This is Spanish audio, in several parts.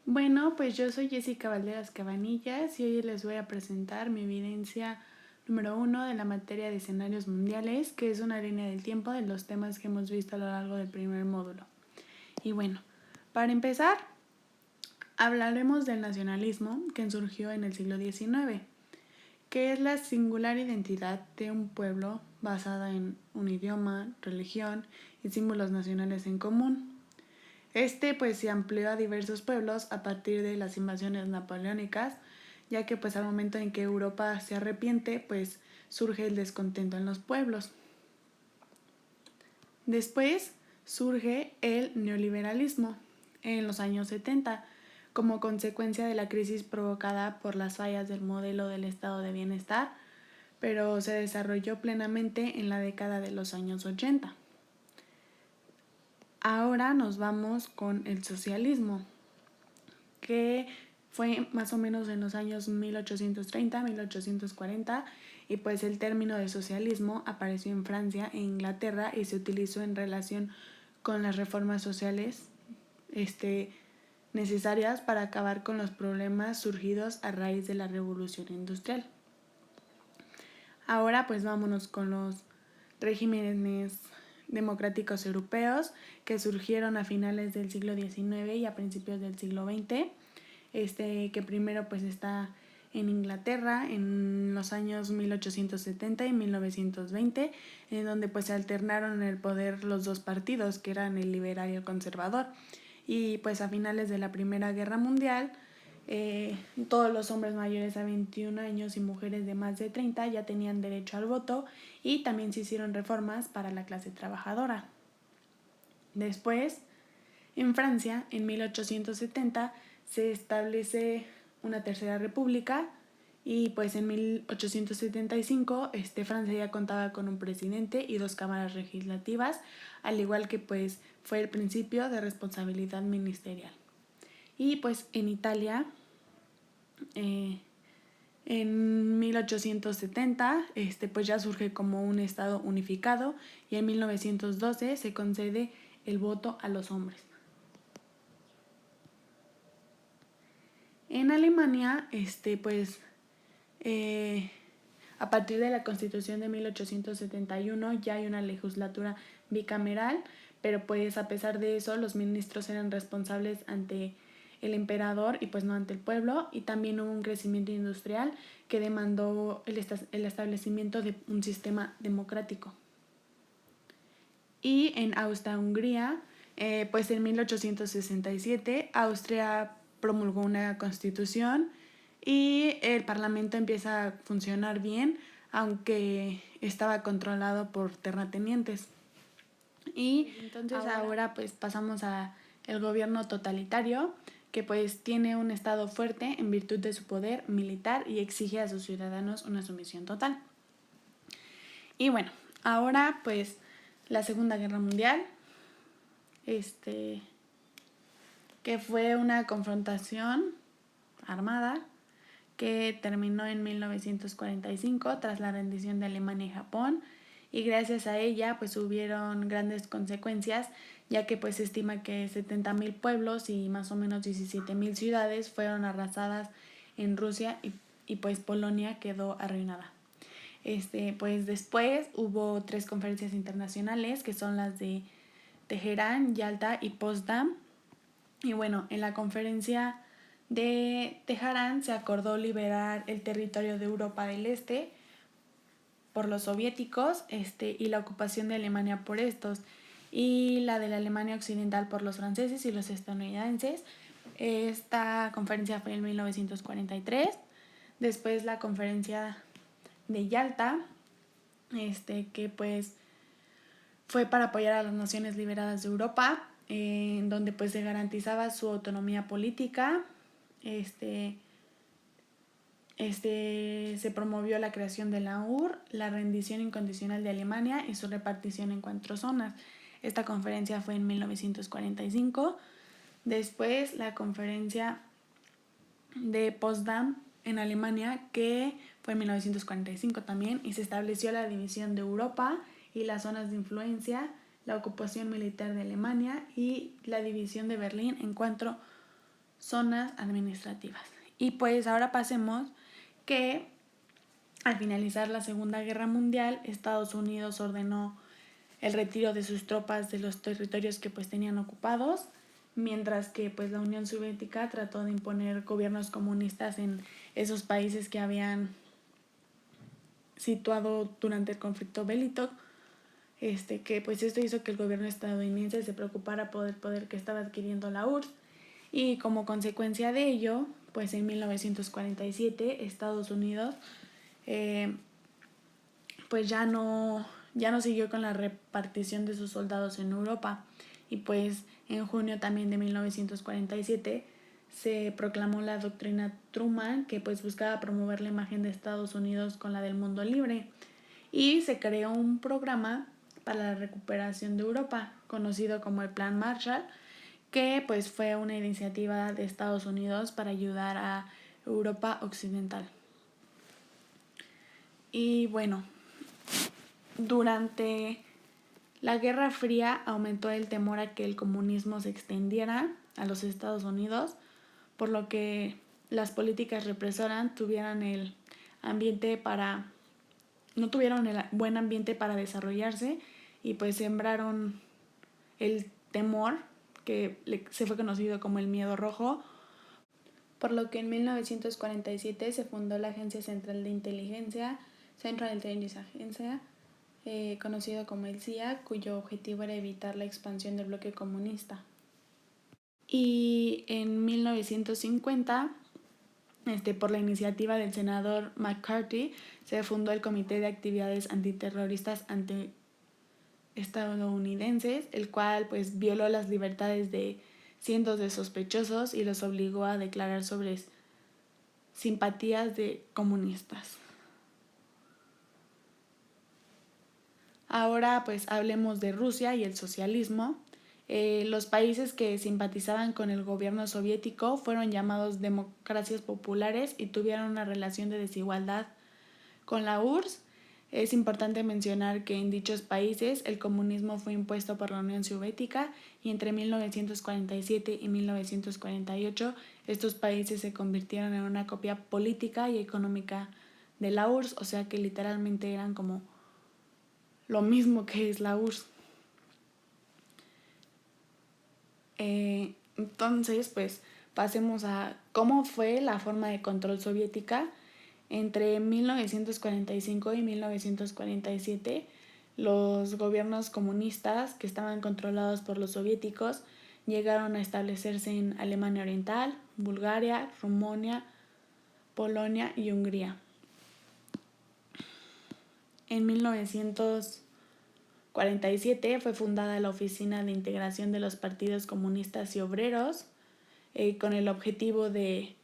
Bueno, pues yo soy Jessica Valderas Cabanillas y hoy les voy a presentar mi evidencia número 1 de la materia de escenarios mundiales, que es una línea del tiempo de los temas que hemos visto a lo largo del primer módulo. Y bueno, para empezar, hablaremos del nacionalismo que surgió en el siglo XIX, que es la singular identidad de un pueblo basada en un idioma, religión y símbolos nacionales en común. Pues se amplió a diversos pueblos a partir de las invasiones napoleónicas, ya que pues al momento en que Europa se arrepiente, pues surge el descontento en los pueblos. Después surge el neoliberalismo en los años 70, como consecuencia de la crisis provocada por las fallas del modelo del estado de bienestar, pero se desarrolló plenamente en la década de los años 80. Ahora nos vamos con el socialismo, que fue más o menos en los años 1830-1840, y pues el término de socialismo apareció en Francia e Inglaterra y se utilizó en relación con las reformas sociales necesarias para acabar con los problemas surgidos a raíz de la revolución industrial. Ahora pues vámonos con los regímenes democráticos europeos que surgieron a finales del siglo XIX y a principios del siglo XX. Que primero pues está en Inglaterra en los años 1870 y 1920, en donde pues se alternaron en el poder los dos partidos, que eran el liberal y el conservador. Y pues a finales de la Primera Guerra Mundial, todos los hombres mayores a 21 años y mujeres de más de 30 ya tenían derecho al voto, y también se hicieron reformas para la clase trabajadora. Después, en Francia, en 1870, se establece una tercera república, y pues en 1875 Francia ya contaba con un presidente y dos cámaras legislativas, al igual que pues fue el principio de responsabilidad ministerial. Y pues en Italia, en 1870 pues ya surge como un estado unificado, y en 1912 se concede el voto a los hombres. En Alemania, a partir de la Constitución de 1871 ya hay una legislatura bicameral, pero pues a pesar de eso los ministros eran responsables ante el emperador y pues no ante el pueblo, y también hubo un crecimiento industrial que demandó el establecimiento de un sistema democrático. Y en Austria-Hungría, pues en 1867 Austria promulgó una constitución y el parlamento empieza a funcionar bien, aunque estaba controlado por terratenientes. Y entonces ahora pues pasamos a el gobierno totalitario, que pues tiene un estado fuerte en virtud de su poder militar y exige a sus ciudadanos una sumisión total. Y bueno, ahora pues la Segunda Guerra Mundial, que fue una confrontación armada que terminó en 1945 tras la rendición de Alemania y Japón, y gracias a ella pues hubieron grandes consecuencias, ya que pues se estima que 70,000 pueblos y más o menos 17,000 ciudades fueron arrasadas en Rusia, y pues Polonia quedó arruinada. Pues después hubo 3 conferencias internacionales, que son las de Teherán, Yalta y Potsdam. Y bueno, en la conferencia de Teherán se acordó liberar el territorio de Europa del Este por los soviéticos, y la ocupación de Alemania por estos, y la de la Alemania Occidental por los franceses y los estadounidenses. Esta conferencia fue en 1943. Después la conferencia de Yalta, que pues fue para apoyar a las naciones liberadas de Europa, en donde pues se garantizaba su autonomía política. Se promovió la creación de la URSS, la rendición incondicional de Alemania y su repartición en 4 zonas. Esta conferencia fue en 1945. Después la conferencia de Potsdam en Alemania, que fue en 1945 también, y se estableció la división de Europa y las zonas de influencia, la ocupación militar de Alemania y la división de Berlín en 4 zonas administrativas. Y pues ahora pasemos que al finalizar la Segunda Guerra Mundial, Estados Unidos ordenó el retiro de sus tropas de los territorios que pues tenían ocupados, mientras que pues la Unión Soviética trató de imponer gobiernos comunistas en esos países que habían situado durante el conflicto bélico, que pues esto hizo que el gobierno estadounidense se preocupara por el poder que estaba adquiriendo la URSS, y como consecuencia de ello, pues en 1947 Estados Unidos pues ya no siguió con la repartición de sus soldados en Europa, y pues en junio también de 1947 se proclamó la doctrina Truman, que pues buscaba promover la imagen de Estados Unidos con la del mundo libre, y se creó un programa para la recuperación de Europa conocido como el Plan Marshall, que pues fue una iniciativa de Estados Unidos para ayudar a Europa Occidental. Y bueno, durante la Guerra Fría aumentó el temor a que el comunismo se extendiera a los Estados Unidos, por lo que las políticas represoras no tuvieron el buen ambiente para desarrollarse, y pues sembraron el temor, que se fue conocido como el miedo rojo, por lo que en 1947 se fundó la Agencia Central de Inteligencia, Central Intelligence Agency, conocido como el CIA, cuyo objetivo era evitar la expansión del bloque comunista. Y en 1950, por la iniciativa del senador McCarthy, se fundó el Comité de Actividades Antiterroristas estadounidenses, el cual pues violó las libertades de cientos de sospechosos y los obligó a declarar sobre simpatías de comunistas. Ahora pues hablemos de Rusia y el socialismo. Los países que simpatizaban con el gobierno soviético fueron llamados democracias populares y tuvieron una relación de desigualdad con la URSS. Es importante mencionar que en dichos países el comunismo fue impuesto por la Unión Soviética, y entre 1947 y 1948 estos países se convirtieron en una copia política y económica de la URSS, o sea que literalmente eran como lo mismo que es la URSS. Entonces, pues pasemos a cómo fue la forma de control soviética. Entre 1945 y 1947, los gobiernos comunistas que estaban controlados por los soviéticos llegaron a establecerse en Alemania Oriental, Bulgaria, Rumanía, Polonia y Hungría. En 1947 fue fundada la Oficina de Integración de los Partidos Comunistas y Obreros, con el objetivo de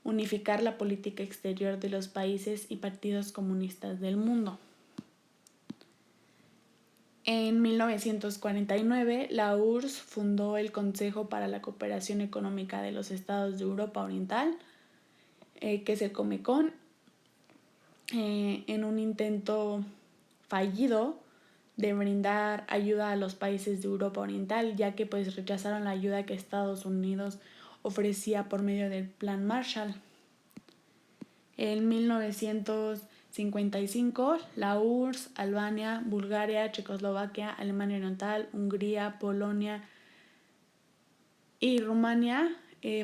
unificar la política exterior de los países y partidos comunistas del mundo. En 1949, la URSS fundó el Consejo para la Cooperación Económica de los Estados de Europa Oriental, que es el Comecon, en un intento fallido de brindar ayuda a los países de Europa Oriental, ya que pues rechazaron la ayuda que Estados Unidos ofrecía por medio del Plan Marshall. En 1955, la URSS, Albania, Bulgaria, Checoslovaquia, Alemania Oriental, Hungría, Polonia y Rumania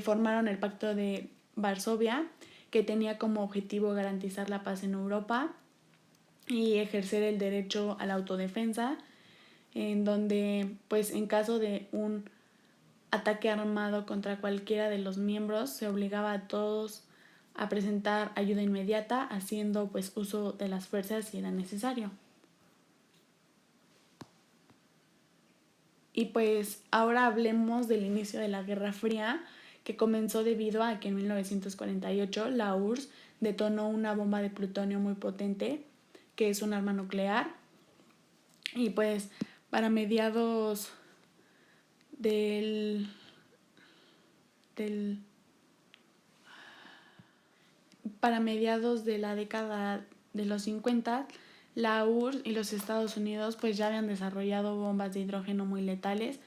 formaron el Pacto de Varsovia, que tenía como objetivo garantizar la paz en Europa y ejercer el derecho a la autodefensa, en donde pues en caso de un ataque armado contra cualquiera de los miembros se obligaba a todos a presentar ayuda inmediata, haciendo pues uso de las fuerzas si era necesario. Y pues ahora hablemos del inicio de la Guerra Fría, que comenzó debido a que en 1948 la URSS detonó una bomba de plutonio muy potente, que es un arma nuclear, y pues para mediados de la década de los 50, la URSS y los Estados Unidos pues ya habían desarrollado bombas de hidrógeno muy letales,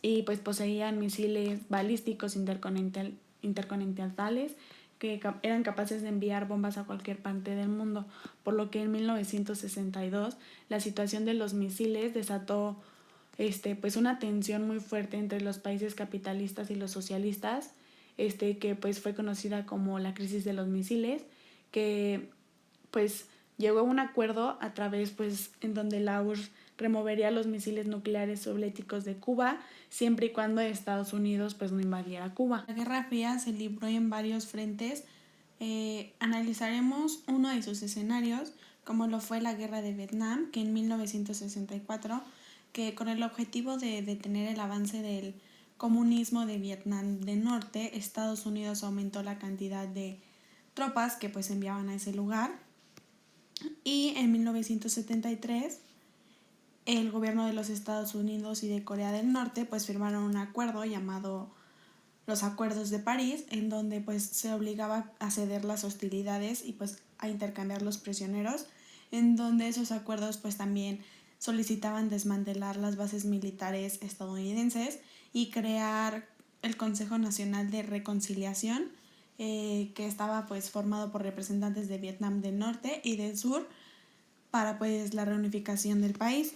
y pues poseían misiles balísticos intercontinentales que eran capaces de enviar bombas a cualquier parte del mundo, por lo que en 1962 la situación de los misiles desató pues una tensión muy fuerte entre los países capitalistas y los socialistas, que pues fue conocida como la crisis de los misiles, que pues llegó a un acuerdo a través pues en donde la URSS removería los misiles nucleares soviéticos de Cuba siempre y cuando Estados Unidos pues no invadiera Cuba. La Guerra Fría se libró en varios frentes. Analizaremos uno de sus escenarios, como lo fue la Guerra de Vietnam, que en 1964, que con el objetivo de detener el avance del comunismo de Vietnam del Norte, Estados Unidos aumentó la cantidad de tropas que pues enviaban a ese lugar. Y en 1973 el gobierno de los Estados Unidos y de Corea del Norte pues firmaron un acuerdo llamado los Acuerdos de París, en donde pues se obligaba a ceder las hostilidades y pues a intercambiar los prisioneros, en donde esos acuerdos pues también solicitaban desmantelar las bases militares estadounidenses y crear el Consejo Nacional de Reconciliación, que estaba pues formado por representantes de Vietnam del Norte y del Sur para pues la reunificación del país.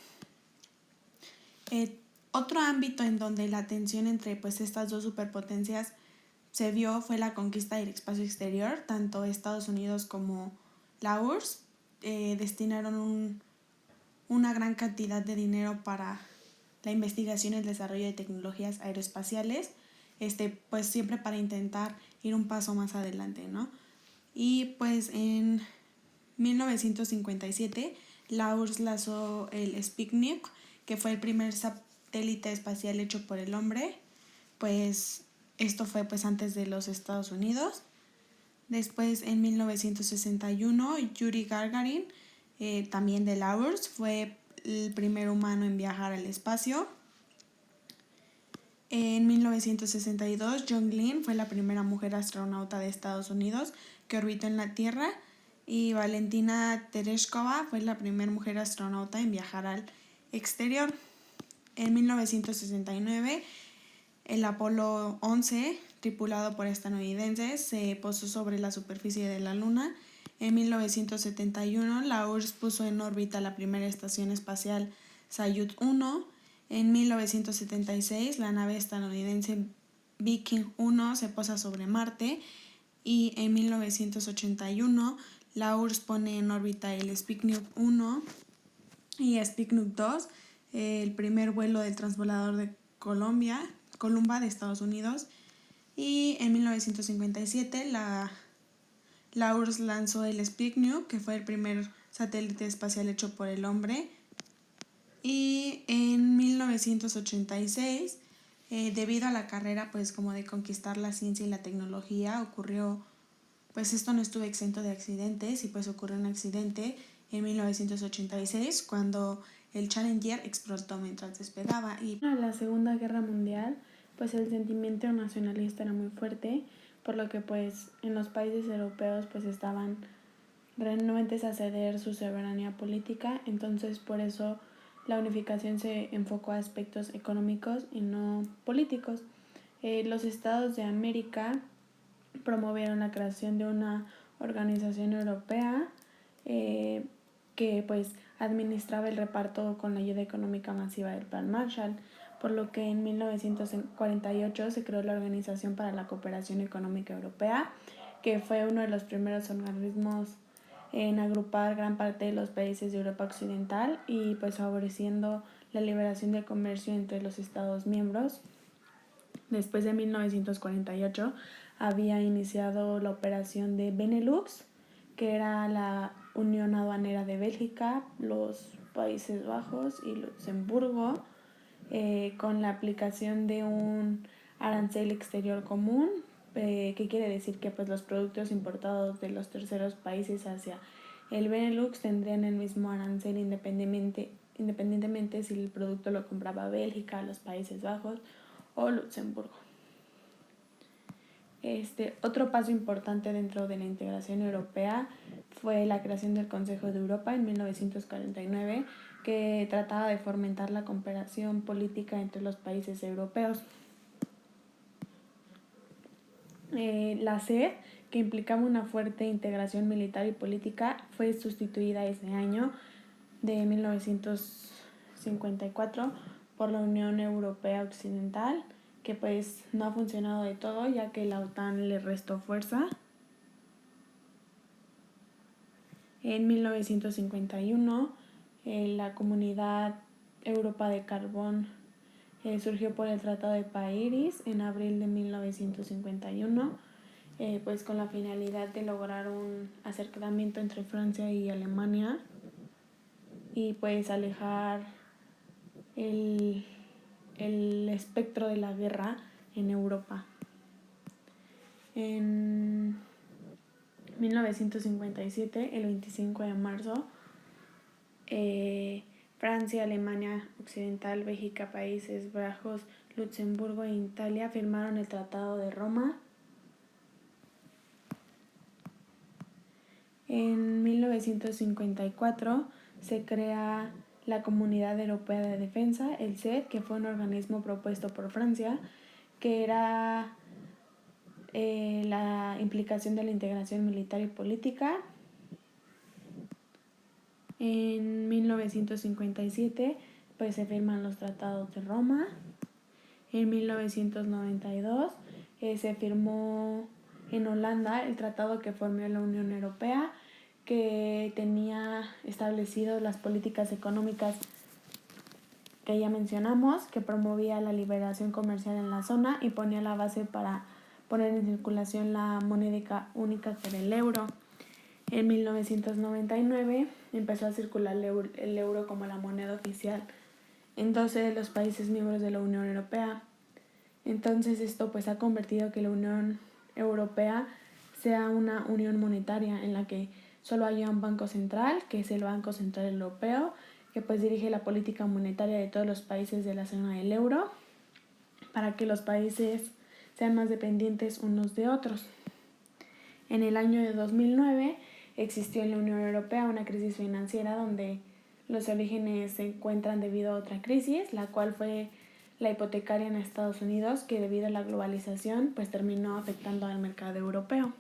Otro ámbito en donde la tensión entre pues estas dos superpotencias se vio fue la conquista del espacio exterior. Tanto Estados Unidos como la URSS destinaron una gran cantidad de dinero para la investigación y el desarrollo de tecnologías aeroespaciales, pues siempre para intentar ir un paso más adelante, ¿no? Y pues en 1957 la URSS lanzó el Sputnik, que fue el primer satélite espacial hecho por el hombre. Pues esto fue pues antes de los Estados Unidos. Después en 1961 Yuri Gagarin, también de la URSS, fue el primer humano en viajar al espacio. En 1962 John Glenn fue la primera mujer astronauta de Estados Unidos que orbitó en la Tierra, y Valentina Tereshkova fue la primera mujer astronauta en viajar al exterior. En 1969 el Apolo 11, tripulado por estadounidenses, se posó sobre la superficie de la Luna. En 1971 la URSS puso en órbita la primera estación espacial Salyut 1. En 1976 la nave estadounidense Viking 1 se posa sobre Marte, y en 1981 la URSS pone en órbita el Sputnik 1 y Sputnik 2, el primer vuelo del transbordador de Columba de Estados Unidos. Y en 1957 la URSS lanzó el Sputnik, que fue el primer satélite espacial hecho por el hombre. Y en 1986, debido a la carrera pues como de conquistar la ciencia y la tecnología, ocurrió, pues esto no estuvo exento de accidentes, y pues ocurrió un accidente en 1986 cuando el Challenger explotó mientras despegaba. Y en la Segunda Guerra Mundial pues el sentimiento nacionalista era muy fuerte, por lo que pues en los países europeos pues estaban renuentes a ceder su soberanía política. Entonces por eso la unificación se enfocó a aspectos económicos y no políticos. Los estados de América promovieron la creación de una organización europea que pues administraba el reparto con la ayuda económica masiva del Plan Marshall, por lo que en 1948 se creó la Organización para la Cooperación Económica Europea, que fue uno de los primeros organismos en agrupar gran parte de los países de Europa Occidental y pues favoreciendo la liberación del comercio entre los estados miembros. Después de 1948 había iniciado la operación de Benelux, que era la Unión Aduanera de Bélgica, los Países Bajos y Luxemburgo, con la aplicación de un arancel exterior común, que quiere decir que pues los productos importados de los terceros países hacia el Benelux tendrían el mismo arancel independientemente si el producto lo compraba Bélgica, los Países Bajos o Luxemburgo. Otro paso importante dentro de la integración europea fue la creación del Consejo de Europa en 1949, que trataba de fomentar la cooperación política entre los países europeos. La CED, que implicaba una fuerte integración militar y política, fue sustituida ese año de 1954 por la Unión Europea Occidental, que pues no ha funcionado de todo ya que la OTAN le restó fuerza. En 1951 la Comunidad Europa de Carbón surgió por el Tratado de París en abril de 1951, pues con la finalidad de lograr un acercamiento entre Francia y Alemania y pues alejar el espectro de la guerra en Europa. En 1957, el 25 de marzo, Francia, Alemania Occidental, Bélgica, Países Bajos, Luxemburgo e Italia firmaron el Tratado de Roma. En 1954 se crea la Comunidad Europea de Defensa, el CED, que fue un organismo propuesto por Francia, que era la implicación de la integración militar y política. En 1957 pues se firman los tratados de Roma. En 1992 se firmó en Holanda el tratado que formó la Unión Europea, que tenía establecido las políticas económicas que ya mencionamos, que promovía la liberación comercial en la zona y ponía la base para poner en circulación la moneda única que era el euro. En 1999 empezó a circular el euro como la moneda oficial en 12 de los países miembros de la Unión Europea. Entonces esto pues ha convertido que la Unión Europea sea una unión monetaria en la que solo haya un banco central, que es el Banco Central Europeo, que pues dirige la política monetaria de todos los países de la zona del euro, para que los países sean más dependientes unos de otros. En el año de 2009 existió en la Unión Europea una crisis financiera donde los orígenes se encuentran debido a otra crisis, la cual fue la hipotecaria en Estados Unidos, que debido a la globalización pues terminó afectando al mercado europeo.